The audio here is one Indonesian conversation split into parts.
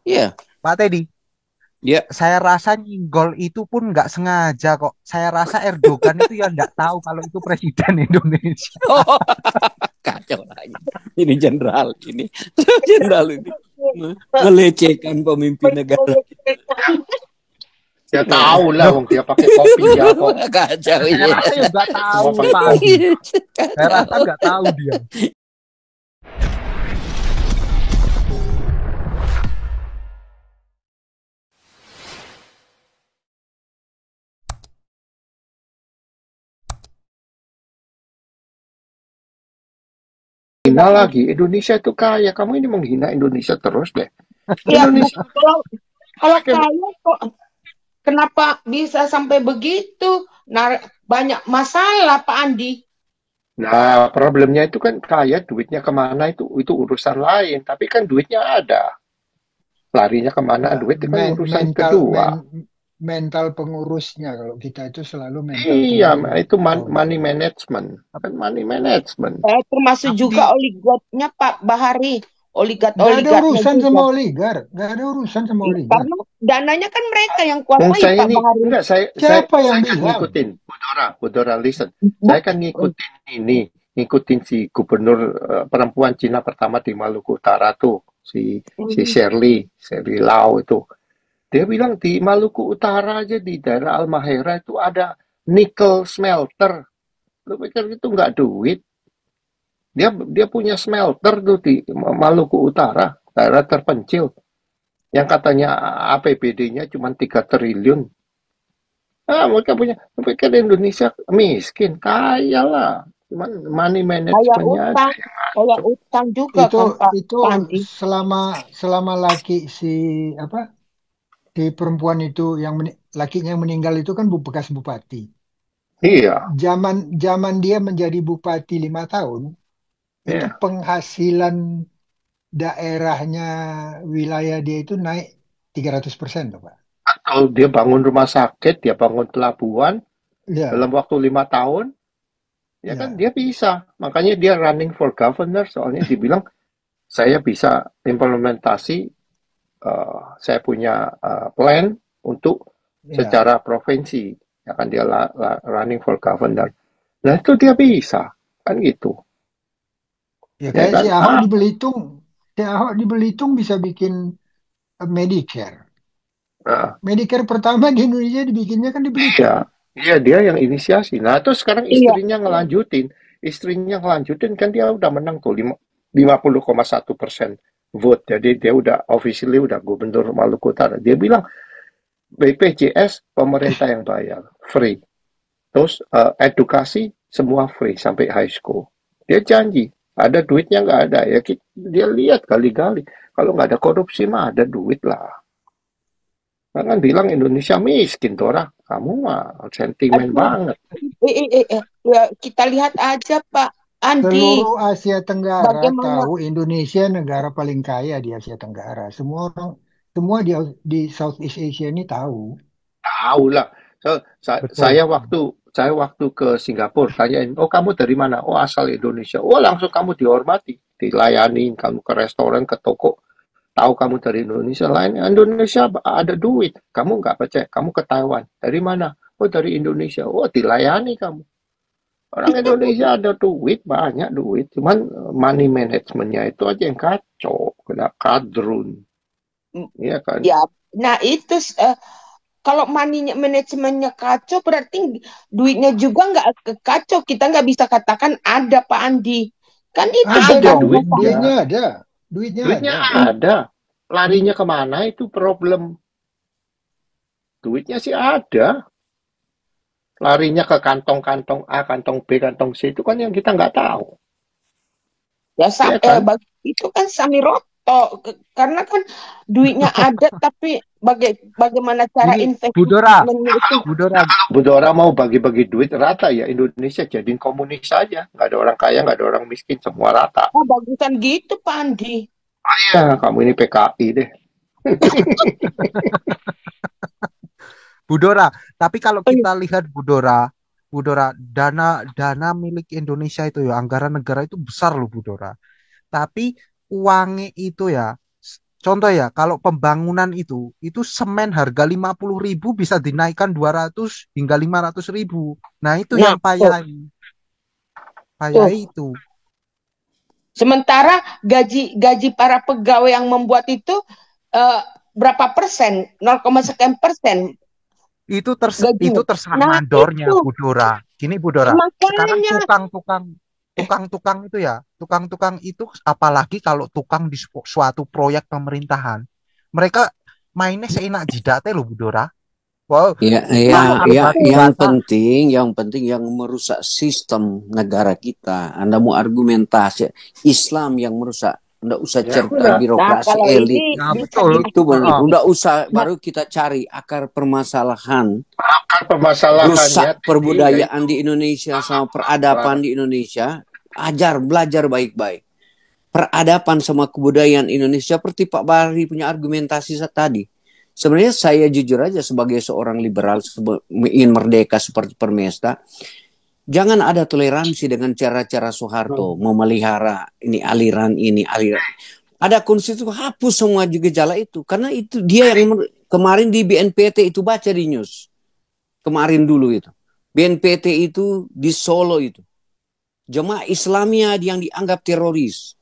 Iya, Pak Teddy, dia saya rasa nyenggol itu pun nggak sengaja kok. Saya rasa Erdogan itu ya nggak tahu kalau itu presiden Indonesia. oh, kacau lagi. Ini jenderal ini. Jenderal ini melecehkan pemimpin negara. Ya Nah, tahu lah, Loh, wong dia pakai kopi ya kok. kacau saya ini. rasa ya nggak tahu Semua pakai Pak Andi. kopi. Saya rasa Kacau. nggak tahu dia. Hina lagi, Indonesia itu kaya. Kamu ini menghina Indonesia terus deh. Ya, Indonesia kalau kalau pakai kaya kok kenapa bisa sampai begitu? Nah, banyak masalah Pak Andi. Nah, problemnya itu kan kaya, duitnya kemana itu urusan lain. Tapi kan duitnya ada. Larinya kemana Ya, duit itu kan urusan mental kedua. mental pengurusnya kalau kita itu selalu mental Iya, pengurus. itu Tahu money itu. management. Kan money management. Termasuk juga Tapi oligarknya Pak Bahari, Nggak ada oligat-oligarknya urusan juga. sama oligar, nggak ada urusan sama oligar. Karena dananya kan mereka yang Wong kuasai saya Pak ini Bahari. enggak Siapa yang saya kan bilang? ngikutin Budora listen. Saya kan ngikutin ini, ngikutin si gubernur perempuan Cina pertama di Maluku Utara tuh, si Shirley Lau itu. Dia bilang di Maluku Utara aja di daerah Halmahera itu ada nickel smelter. Lu pikir itu nggak duit? Dia punya smelter tuh di Maluku Utara, daerah terpencil. Yang katanya APBD-nya cuma 3 triliun. Mereka punya, pikir Indonesia miskin, kaya lah. Cuman money Kayak managementnya aja utang, yang kayak ngaco. utang juga Itu kan itu Pak Andi. selama selama laki si apa si perempuan itu lakinya yang meninggal itu kan bekas bupati. Iya, Zaman dia menjadi bupati 5 tahun, itu iya. penghasilan daerahnya wilayah dia itu naik 300% loh, Pak. Kalau dia bangun rumah sakit, dia bangun pelabuhan Ya, dalam waktu 5 tahun, ya kan ya, dia bisa. Makanya dia running for governor, soalnya dibilang saya bisa implementasi, saya punya plan untuk ya. secara provinsi. Ya kan dia running for governor. Nah itu dia bisa, kan gitu. Ya Ya kayak kan? Si Ahok di Belitung bisa bikin Medicare. Nah, Medicare pertama di Indonesia dibikinnya kan di iya, Belitung. iya dia yang inisiasi. Nah, terus sekarang Iya, istrinya ngelanjutin kan dia udah menang tuh 50,1% vote. Jadi dia udah officially udah gubernur Maluku Utara. Dia bilang BPJS pemerintah yang bayar, free. Terus edukasi semua free sampai high school. Dia janji, ada duitnya nggak ada ya dia lihat kali-kali. Kalau nggak ada korupsi mah ada duit lah. Kan bilang Indonesia miskin tuh orang. Kamu mah sentimen aduh, banget. ya, kita lihat aja Pak Andi, Seluruh Asia Tenggara bagaimana tahu Indonesia negara paling kaya di Asia Tenggara. Semua di Southeast Asia ini tahu. Tahu lah. So, betul. saya waktu ke Singapura tanyain, oh kamu dari mana? Oh asal Indonesia. Oh langsung kamu dihormati, dilayani, kamu ke restoran, ke toko, tahu kamu dari Indonesia. Lain Indonesia ada duit, kamu nggak percaya, kamu ke Taiwan. Dari mana? Oh dari Indonesia. Oh dilayani kamu. Orang Indonesia ada duit, banyak duit. Cuman money managementnya itu aja yang kacau, kena kadrun, iya kan? ya, nah itu kalau maninya manajemennya kacau berarti duitnya juga nggak kacau. Kita nggak bisa katakan ada Pak Andi. Kan itu Ada Ada dong, sebenarnya Pak. duitnya, duitnya ada. Duitnya duitnya ada. ada. Larinya kemana itu problem. Duitnya sih ada. Larinya ke kantong-kantong A, kantong B, kantong C itu kan yang kita nggak tahu. Ya, Iya kan? itu kan Samiroto. Karena kan duitnya ada, tapi bagaimana cara Ini Budora, investasinya itu. Budora, Budora mau bagi-bagi duit rata ya Indonesia jadiin komunis saja. Nggak ada orang kaya, nggak ada orang miskin, semua rata. Oh, bagusan gitu Pak Andi. Ya, kamu ini PKI deh. Budora. Tapi kalau Oh, iya. kita lihat Budora, Budora dana dana milik Indonesia itu ya anggaran negara itu besar loh Budora. Tapi uangnya itu ya contoh ya, kalau pembangunan itu semen harga 50.000 bisa dinaikkan 200 hingga 500.000. Nah, itu Nah, yang payah tuh. itu. Sementara gaji para pegawai yang membuat itu eh, berapa persen? 0,sekian persen Itu gajinya. terserah Nah, mandornya, itu Bu Dora. Gini, Bu Dora. Sekarang makanya. tukang-tukang itu ya, tukang-tukang itu apalagi kalau tukang di suatu proyek pemerintahan, mereka mainnya seenak jidatnya loh, Bu Dora. Wow, Ya, Nah, ya, pasang ya, batu yang bata. penting, yang merusak sistem negara kita. Anda mau argumentasi Islam yang merusak, nggak usah Ya, cerita udah. nah, birokrasi kalau elit. ini Ya bisa betul. Itu benar. Heeh. Nggak usah, Nah, baru kita cari akar permasalahan Akar permasalahannya rusak tadi perbudayaan yaitu di Indonesia sama lapar. peradaban di Indonesia. Belajar baik-baik. Peradaban sama kebudayaan Indonesia seperti Pak Bari punya argumentasi tadi. Sebenarnya saya jujur aja sebagai seorang liberal ingin merdeka seperti Permesta, jangan ada toleransi dengan cara-cara Soeharto memelihara ini aliran. Ada konstitusi hapus semua gejala itu karena itu dia yang kemarin di BNPT itu baca di news. Kemarin dulu itu. BNPT itu di Solo itu. Jemaah Islamia yang dianggap teroris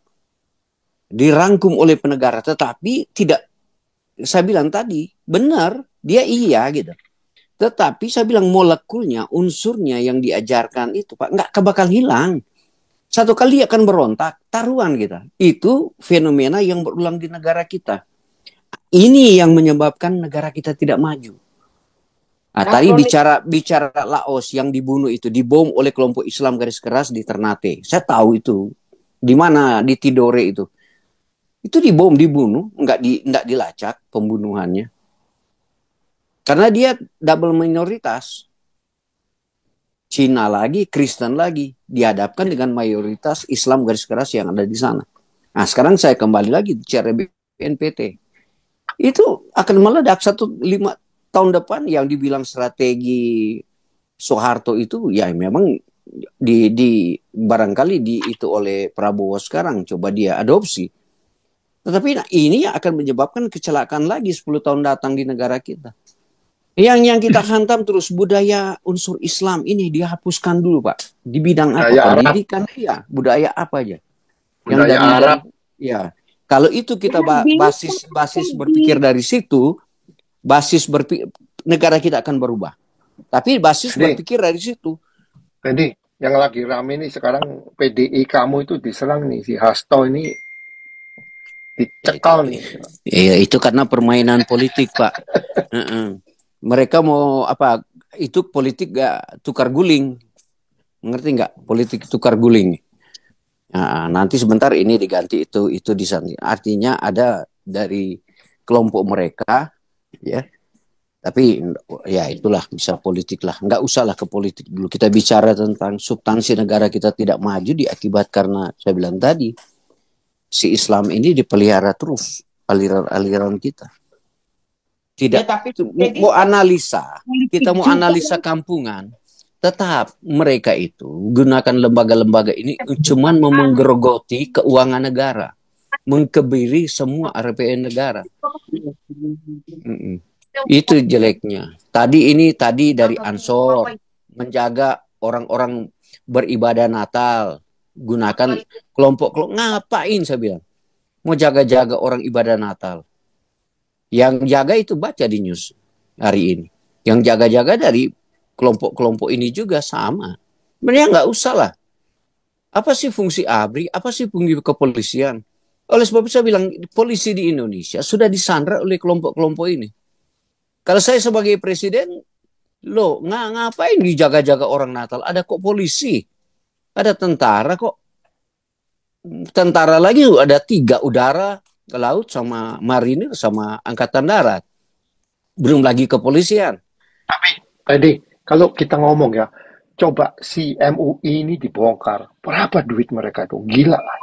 dirangkum oleh penegara, tetapi tidak, saya bilang tadi benar dia iya gitu, tetapi saya bilang molekulnya unsurnya yang diajarkan itu Pak nggak bakal hilang, satu kali akan berontak taruhan kita. Itu fenomena yang berulang di negara kita, ini yang menyebabkan negara kita tidak maju. Tadi bicara Laos yang dibunuh itu dibom oleh kelompok Islam garis keras di Ternate, saya tahu itu di mana, di Tidore itu dibunuh, nggak dilacak pembunuhannya. Karena dia double minoritas. Cina lagi, Kristen lagi, dihadapkan dengan mayoritas Islam garis keras yang ada di sana. Nah, sekarang saya kembali lagi bicara BNPT. Itu akan meledak 5 tahun depan yang dibilang strategi Soeharto itu ya memang barangkali itu oleh Prabowo sekarang coba dia adopsi. Tetapi ini akan menyebabkan kecelakaan lagi 10 tahun datang di negara kita. Yang kita hantam terus budaya unsur Islam ini dihapuskan dulu Pak. Di bidang apa? Budaya Pendidikan ya, budaya apa aja. Yang budaya Arab. ya. Kalau itu kita basis berpikir dari situ, negara kita akan berubah. Tapi basis berpikir dari situ. Jadi yang lagi rame nih sekarang PDI kamu itu diserang nih si Hasto ini dicekal nih. Iya, itu karena permainan politik, Pak. Mereka mau apa? Itu politik gak tukar guling. Mengerti nggak? Politik tukar guling. Nah, nanti sebentar ini diganti itu di sana. Artinya ada dari kelompok mereka, ya. Tapi ya itulah bisa politik lah. Nggak usahlah ke politik dulu. Kita bicara tentang substansi negara kita tidak maju diakibat karena saya bilang tadi si Islam ini dipelihara terus aliran-aliran kita. Tidak ya, tapi mau analisa, kita mau analisa kampungan, tetap mereka itu gunakan lembaga-lembaga ini cuman menggerogoti keuangan negara, mengkebiri semua RPN negara. Itu jeleknya. Tadi dari Ansor menjaga orang-orang beribadah Natal, gunakan kelompok ngapain saya bilang mau jaga-jaga orang ibadah Natal. Yang jaga itu baca di news hari ini. Yang jaga-jaga dari kelompok-kelompok ini juga sama. Sebenarnya nggak usah lah. Apa sih fungsi ABRI? Apa sih fungsi kepolisian? Oleh sebab itu saya bilang polisi di Indonesia sudah disandra oleh kelompok-kelompok ini. Kalau saya sebagai presiden, loh ngapain dijaga-jaga orang Natal? Ada kok polisi, ada tentara kok. Tentara lagi ada 3 udara, ke laut sama marinir sama angkatan darat. Belum lagi kepolisian. Tapi tadi kalau kita ngomong ya, coba si MUI ini dibongkar. Berapa duit mereka tuh? Gila lah.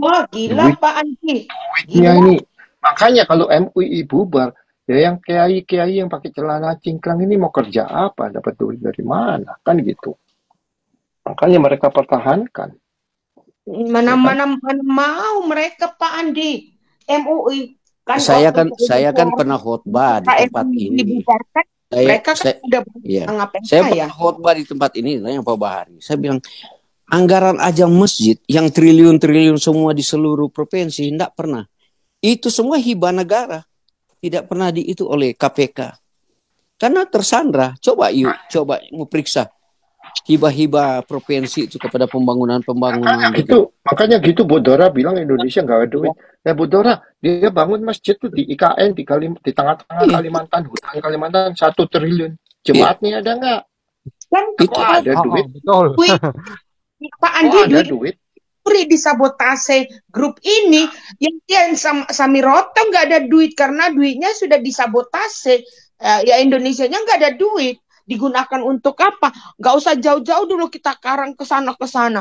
Wah, gila Pak Andi. Duitnya ini. Makanya kalau MUI bubar, ya yang kiai-kiai yang pakai celana cingkrang ini mau kerja apa? Dapat duit dari mana? Kan gitu. Makanya mereka pertahankan. Mana mau mereka Pak Andi. MUI Kan saya waktu saya kan PKI pernah khotbah di tempat ini. dibubarkan, Saya mereka kan saya udah ya, ngapain saya ya? pernah khotbah di tempat ini yang Pak Bahari. Saya bilang anggaran aja masjid yang triliun-triliun semua di seluruh provinsi tidak pernah. Itu semua hibah negara, tidak pernah itu oleh KPK. Karena tersandra. Coba mau periksa hibah-hibah provinsi itu kepada pembangunan gitu. Makanya gitu Bodora bilang Indonesia nggak ada duit. Ya Bodora, dia bangun masjid tuh di IKN di tengah-tengah Iya. Kalimantan, hutan Kalimantan 1 triliun. Iya. Jemaatnya ada nggak? Kan Kok ada duit? Betul. Pak Kok Andi ada duit duit? disabotase grup ini, yang Samiroto nggak ada duit karena duitnya sudah disabotase. Ya Indonesianya nggak ada duit, digunakan untuk apa? Nggak usah jauh-jauh dulu kita karang ke sana ke sana.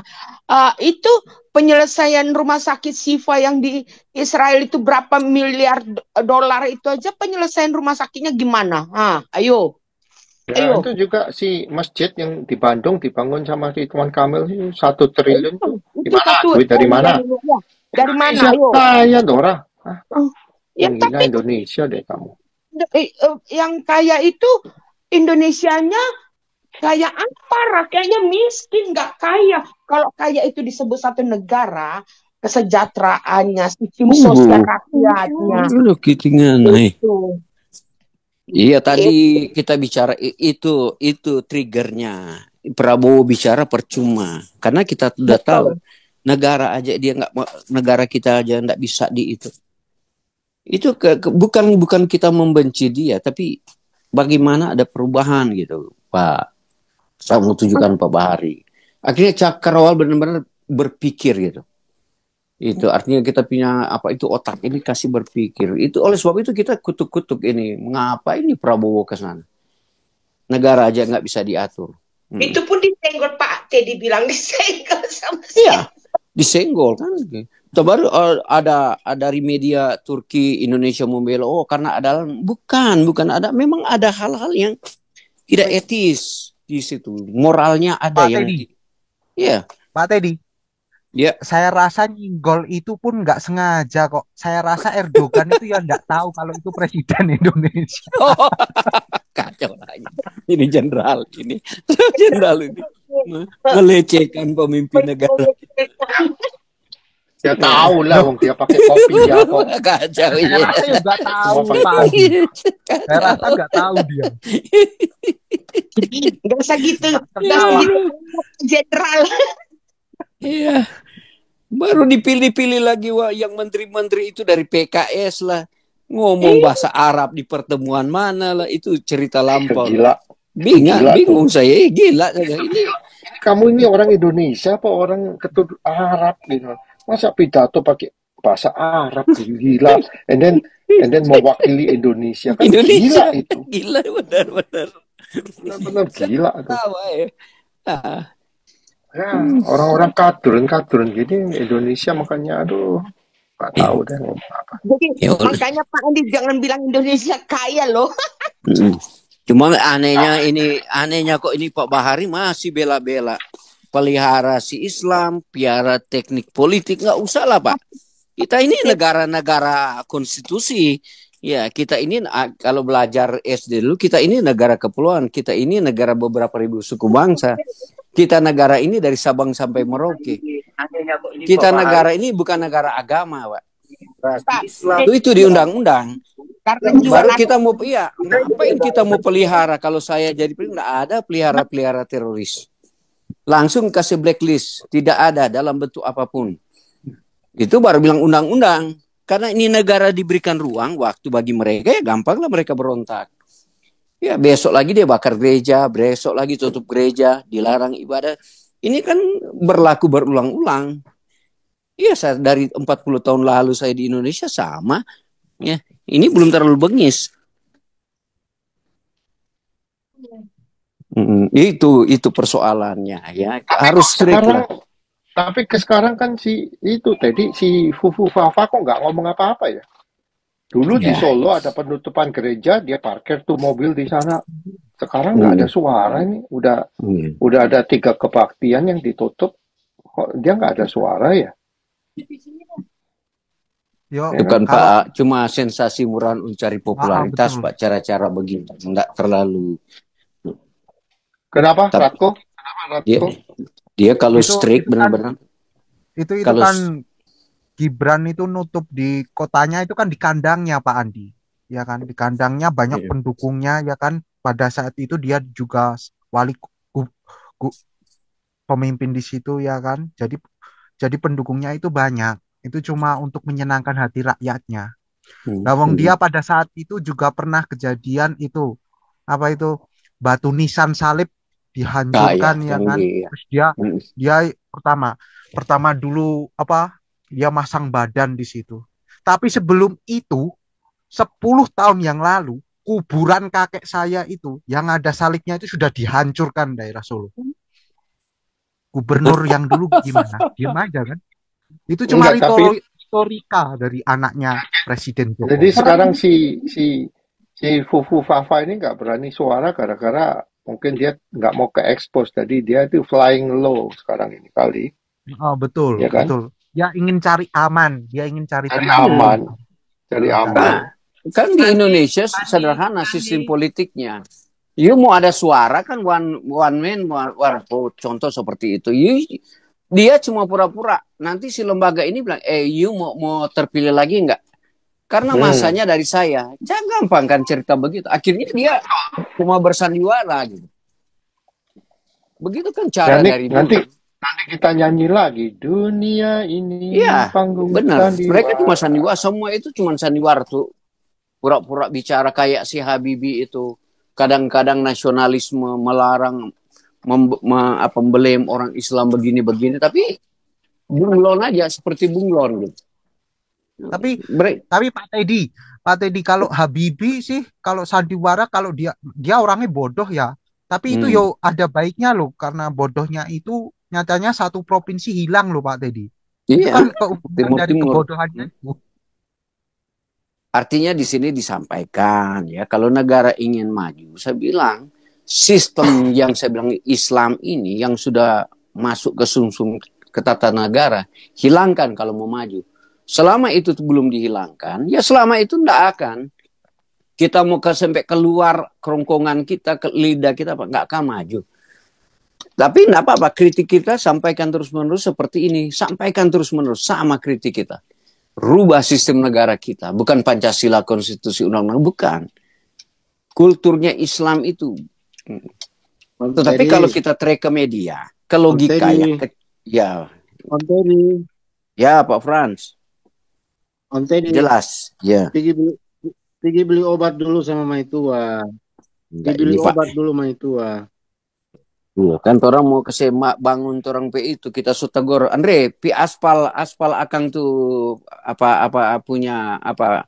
Itu penyelesaian rumah sakit Shifa yang di Israel itu berapa miliar dolar itu aja, penyelesaian rumah sakitnya gimana? Ayo. Ya, Ayo. itu juga si masjid yang di Bandung dibangun sama Ridwan Kamil itu 1 triliun tuh. Gimana? Duit dari mana? Dari mana? Indonesia Ayo. kaya, Dora. Ya, Gila tapi Indonesia deh kamu. yang kaya itu Indonesianya kaya apa? Rakyatnya miskin, nggak kaya. Kalau kaya itu disebut satu negara, kesejahteraannya, sistem sosial rakyatnya. Itu. Iya, tadi kita bicara itu triggernya. Prabowo bicara percuma karena kita sudah tahu negara kita aja nggak bisa di itu. Itu bukan kita membenci dia, tapi bagaimana ada perubahan gitu, Pak. Saya mau tunjukkan Pak Bahari. Akhirnya Cakrawala benar-benar berpikir gitu. Itu artinya kita punya otak ini kasih berpikir. Itu oleh sebab itu kita kutuk-kutuk ini. Mengapa ini Prabowo ke sana? Negara aja nggak bisa diatur. Itu pun disenggol Pak Teddy bilang disenggol sama Iya, disenggol kan. Baru ada dari media Turki Indonesia membela. Oh karena ada bukan ada. Memang ada hal-hal yang tidak etis di situ. Moralnya ada Pak yang. Teddy. Iya. Pak Teddy. Ya. Saya rasa nyenggol itu pun nggak sengaja kok. Saya rasa Erdogan itu ya nggak tahu kalau itu presiden Indonesia. Oh, kacau lagi. Ini jenderal ini melecehkan pemimpin negara. Ya tahu lah, dia pakai kopi ya kok. Kacau Saya ya. rasa ya nggak tahu Pak. Saya rasa nggak tahu dia. Gak usah gitu, jenderal. Iya. Baru dipilih-pilih lagi yang menteri-menteri itu dari PKS lah. Ngomong bahasa Arab di pertemuan mana lah, itu cerita lampau. Gila. Bingung saya, gila saja ini. Kamu ini orang Indonesia apa orang keturunan Arab gitu. Masa pidato pakai bahasa Arab, gila. And then mewakili Indonesia kan gila itu. Gila benar-benar. Benar-benar gila itu. Ya, orang-orang kadrun gini Indonesia makanya aduh nggak tahu deh ngomong apa. Jadi makanya Pak Andi jangan bilang Indonesia kaya loh. Cuma anehnya kok ini Pak Bahari masih bela-bela pelihara si Islam, piara teknik politik, nggak usah lah Pak. Kita ini negara-negara konstitusi. Ya, kita ini kalau belajar SD dulu, kita ini negara kepulauan, kita ini negara beberapa ribu suku bangsa. Kita negara ini dari Sabang sampai Merauke. Kita negara ini bukan negara agama, Pak. Itu di undang-undang. Baru kita mau ngapain kita mau pelihara? Kalau saya jadi nggak ada pelihara teroris. Langsung kasih blacklist, tidak ada dalam bentuk apapun. Itu baru bilang undang-undang. Karena ini negara diberikan ruang, waktu bagi mereka, ya gampanglah mereka berontak. Ya besok lagi dia bakar gereja, besok lagi tutup gereja, dilarang ibadah. Ini kan berlaku berulang-ulang. Iya, dari 40 tahun lalu saya di Indonesia sama. Ya, ini belum terlalu bengis. Itu persoalannya ya. Harus strict lah. Tapi sekarang kan si Fufu Fafa kok nggak ngomong apa-apa ya? Dulu di Solo ada penutupan gereja, dia parkir tuh mobil di sana. Sekarang nggak ada suara ini. Udah ada 3 kebaktian yang ditutup, kok dia nggak ada suara ya? Yo, Itu kan kalau Pak, cuma sensasi murahan untuk cari popularitas betul. Pak, cara-cara begitu. Enggak terlalu. Kenapa, Tapi Ratko? Kenapa, dia, Ratko? dia kalau Itu strict itu kan benar-benar. itu Kalau kan Gibran itu nutup di kotanya itu kan di kandangnya Pak Andi. Ya kan, di kandangnya banyak Iya. pendukungnya ya kan. Pada saat itu dia juga wali gu- gu- pemimpin di situ ya kan. Jadi pendukungnya itu banyak. Itu cuma untuk menyenangkan hati rakyatnya. Nah, wong dia pada saat itu juga pernah kejadian itu apa itu batu nisan salib ya, dihancurkan ya yang kan. di Terus dia pertama pertama dulu apa dia masang badan di situ. Tapi sebelum itu 10 tahun yang lalu kuburan kakek saya itu yang ada salibnya itu sudah dihancurkan daerah Solo. Gubernur yang dulu gimana? Diam aja kan. Itu cuma Enggak, tapi retorika dari anaknya Presiden jadi Jokowi. sekarang si Fufu Fafa ini nggak berani suara gara-gara mungkin dia nggak mau ke expose. Jadi dia itu flying low sekarang ini kali, Oh, betul, ya kan? betul. Dia ingin cari aman, dia ingin cari Cari tenang dulu. aman, cari Cari aman. aman. kan di Indonesia sederhana sistem politiknya. You mau ada suara kan one man one vote, contoh seperti itu. Dia cuma pura-pura. Nanti si lembaga ini bilang, you mau terpilih lagi nggak? Karena masanya dari saya. Jangan gampang kan cerita begitu. Akhirnya dia cuma bersandiwara gitu. Begitu kan cara dari dulu. Nanti kita nyanyi lagi dunia ini Iya, panggung benar. sandiwara. Mereka cuma sandiwara. Semua itu cuma sandiwara tuh. Pura-pura bicara kayak si Habibie itu. Kadang-kadang nasionalisme melarang membelem orang Islam begini-begini. Tapi bunglon aja seperti bunglon gitu. Tapi Pak Teddy kalau Habibie sih, kalau sandiwara, kalau dia orangnya bodoh ya. Tapi itu yo ada baiknya loh, karena bodohnya itu nyatanya satu provinsi hilang loh Pak Teddy. Itu Iya, kan keuntungan dari timur-timur. kebodohannya itu. Artinya di sini disampaikan ya, kalau negara ingin maju, saya bilang sistem yang saya bilang Islam ini yang sudah masuk ke sumsum ketatanegaraan, hilangkan kalau mau maju. Selama itu belum dihilangkan, ya selama itu tidak akan. Kita mau sampai keluar kerongkongan kita, ke lidah kita, nggak akan maju. Tapi tidak apa-apa, kritik kita sampaikan terus-menerus seperti ini. Sampaikan terus-menerus, sama kritik kita. Rubah sistem negara kita. Bukan Pancasila, konstitusi, undang-undang. Bukan. Kulturnya Islam itu. Tetapi kalau kita track ke media, ke logika ya. Om Teddy. Ya, Pak Frans. Om Teddy. Jelas. Ya. Pergi beli obat dulu sama Maitua. Beli obat dulu Maitua. Kan orang mau ke semak bangun orang pe itu kita sutegor Andre pi aspal akang tuh apa punya apa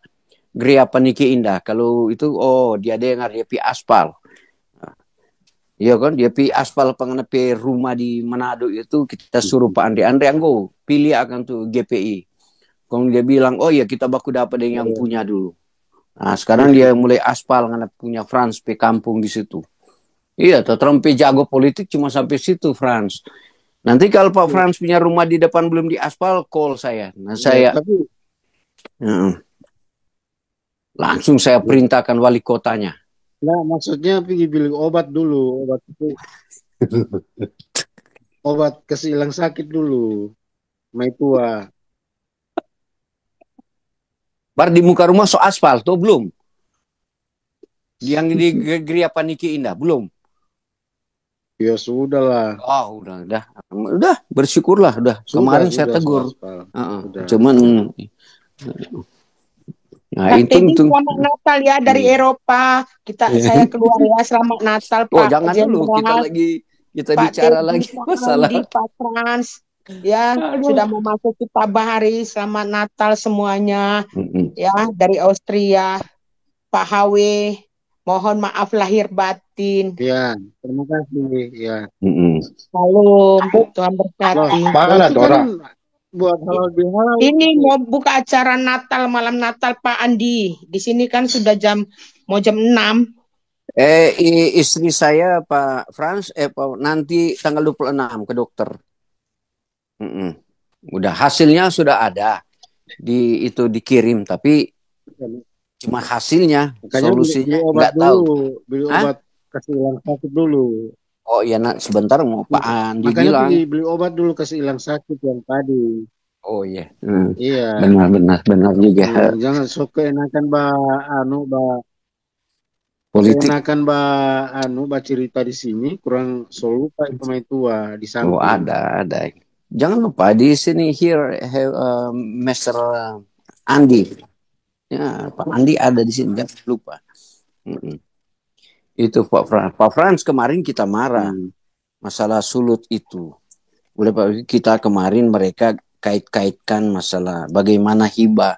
Gria Paniki Indah kalau itu dia dengar dia pi aspal. Iya kan dia pi aspal pengenepi rumah di Manado itu kita suruh Pak Andre anggo pilih akan tuh GPI. Kalau dia bilang ya kita baku dapat dengan yang punya dulu. Nah sekarang dia mulai aspal nganap punya Frans pe kampung di situ. Iya, Trump jago politik cuma sampai situ, Frans. Nanti kalau Pak Frans punya rumah di depan belum diaspal, call saya. Nah, langsung saya perintahkan wali kotanya. Nah, maksudnya pergi beli obat dulu, obat itu. Obat kesilang sakit dulu. Maitua. Bar di muka rumah aspal, tuh belum? Yang di Gria Paniki Indah, belum? Ya sudah lah. Udah bersyukurlah udah. Kemarin saya tegur. Cuman itu selamat Natal ya dari Eropa. Saya keluar ya selamat Natal Pak. Jangan dulu kita bicara lagi masalah Pak Frans. Ya, sudah mau masuk kita bahari selamat Natal semuanya. Ya, dari Austria. Pak HW. Mohon maaf lahir batin. Ya, terima kasih. Ya. Salam, Tuhan berkati. Mana orang? Buat halal. Ini mau buka acara Natal, malam Natal Pak Andi. Di sini kan sudah mau jam 6. Istri saya Pak Frans, nanti tanggal 26 ke dokter. Udah hasilnya sudah ada. itu dikirim, tapi cuma hasilnya, Makanya beli solusinya obat nggak tahu. dulu, beli Hah? obat kasih hilang sakit dulu. Oh ya, nak sebentar mau Pak Andi Makanya bilang. pergi beli obat dulu kasih hilang sakit yang tadi. Oh iya, Iya. benar juga. Jangan sok keenakan Politik. keenakan cerita di sini kurang solupa itu mah tua di Oh samping. ada. Jangan lupa di sini Mr. Andi. Ya, Pak Andi ada di sini, jangan lupa. Itu Pak Frans kemarin kita marah masalah sulut itu. Oleh Pak kita kemarin mereka kait-kaitkan masalah bagaimana hibah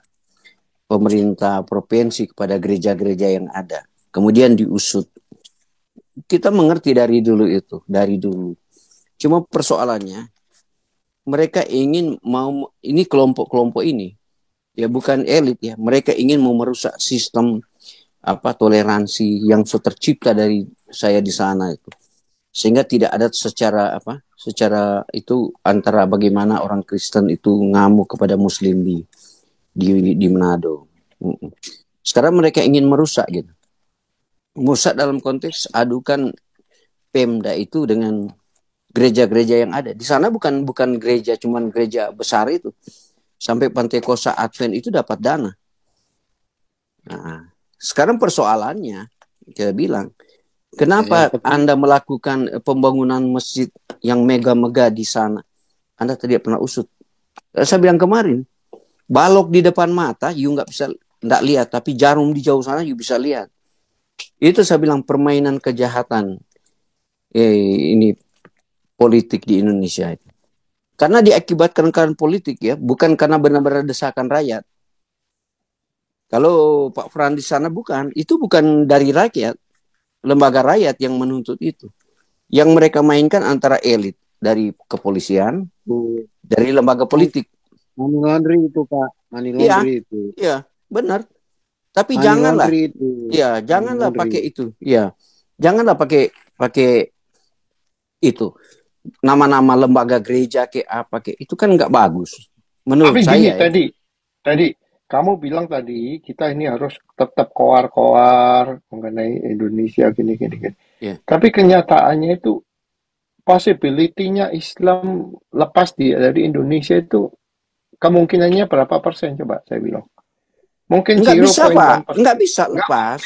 pemerintah provinsi kepada gereja-gereja yang ada. Kemudian diusut. Kita mengerti dari dulu itu, dari dulu. Cuma persoalannya mereka ingin ini kelompok-kelompok ini ya bukan elit ya, mereka ingin mau merusak sistem toleransi yang tercipta dari saya di sana itu, sehingga tidak ada secara itu antara bagaimana orang Kristen itu ngamuk kepada Muslim di Manado. Sekarang mereka ingin merusak gitu, merusak dalam konteks adukan Pemda itu dengan gereja-gereja yang ada di sana. Bukan gereja, cuman gereja besar itu sampai Pantai Kosa Advent itu dapat dana. Nah, sekarang persoalannya kita bilang, kenapa Anda melakukan pembangunan masjid yang mega-mega di sana? Anda tidak pernah usut. Saya bilang kemarin, balok di depan mata, you nggak lihat, tapi jarum di jauh sana you bisa lihat. Itu saya bilang permainan kejahatan. Ini politik di Indonesia itu. Karena diakibatkan karena politik ya, bukan karena benar-benar desakan rakyat. Kalau Pak Fran di sana itu bukan dari rakyat, lembaga rakyat yang menuntut itu. Yang mereka mainkan antara elit dari kepolisian, dari lembaga politik. Money laundry itu Pak, money laundry itu. Iya, benar. Tapi janganlah, janganlah pakai itu. Ya, janganlah pakai itu nama-nama lembaga gereja itu kan nggak bagus menurut Tapi saya. Gini, tadi kamu bilang tadi kita ini harus tetap koar-koar mengenai Indonesia gini. Yeah. Tapi kenyataannya itu possibility-nya Islam lepas dari Indonesia itu kemungkinannya berapa persen coba saya bilang? Mungkin nggak bisa 0.1%. Pak, nggak bisa lepas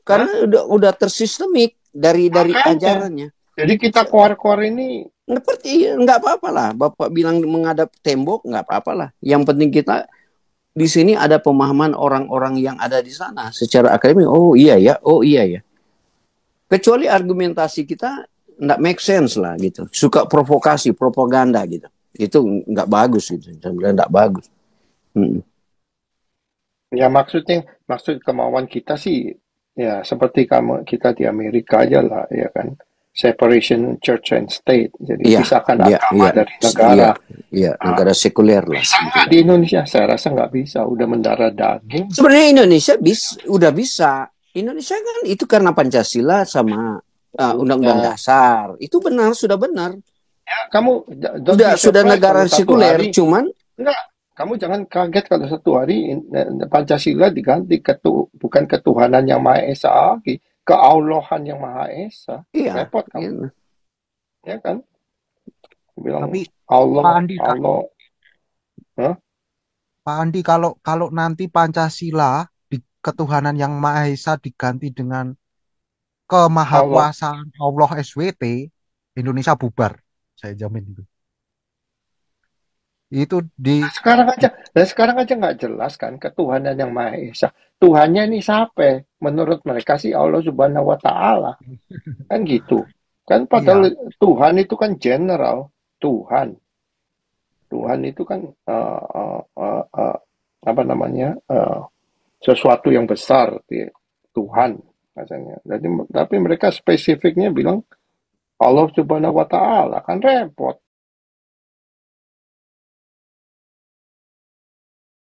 karena udah tersistemik dari ajarannya. Jadi kita koar-koar ini nggak apa-apa lah. Bapak bilang menghadap tembok nggak apa-apa lah. Yang penting kita di sini ada pemahaman orang-orang yang ada di sana secara akademik. Oh iya ya. Kecuali argumentasi kita nggak make sense lah gitu. Suka provokasi, propaganda gitu. Itu nggak bagus gitu. Saya bilang nggak bagus. Ya maksud kemauan kita sih ya seperti kita di Amerika aja lah ya kan. Separation church and state. Jadi pisahkan agama dari negara. Iya, negara sekuler lah. Bisa nggak di Indonesia? Saya rasa nggak bisa. Udah mendarah daging. Sebenarnya Indonesia udah bisa. Indonesia kan itu karena Pancasila sama Undang-Undang Dasar. Itu sudah benar. Ya, kamu sudah negara sekuler, cuman enggak. Kamu jangan kaget kalau satu hari Pancasila diganti bukan ketuhanan yang Maha Esa lagi. Keaulahan yang Maha Esa. Iya, repot kamu. Ya kan? Bilang Tapi Allah. Pak Andi, kalau nanti Pancasila di ketuhanan yang Maha Esa diganti dengan kemahakuasaan Allah SWT, Indonesia bubar. Saya jamin itu. Sekarang aja nggak jelas kan ketuhanan yang Maha Esa. Tuhannya ini siapa? Menurut mereka sih Allah Subhanahu wa Ta'ala. Kan gitu. Kan padahal Tuhan itu kan general. Tuhan itu kan sesuatu yang besar, Tuhan katanya. Tapi mereka spesifiknya bilang Allah Subhanahu wa Ta'ala, kan repot.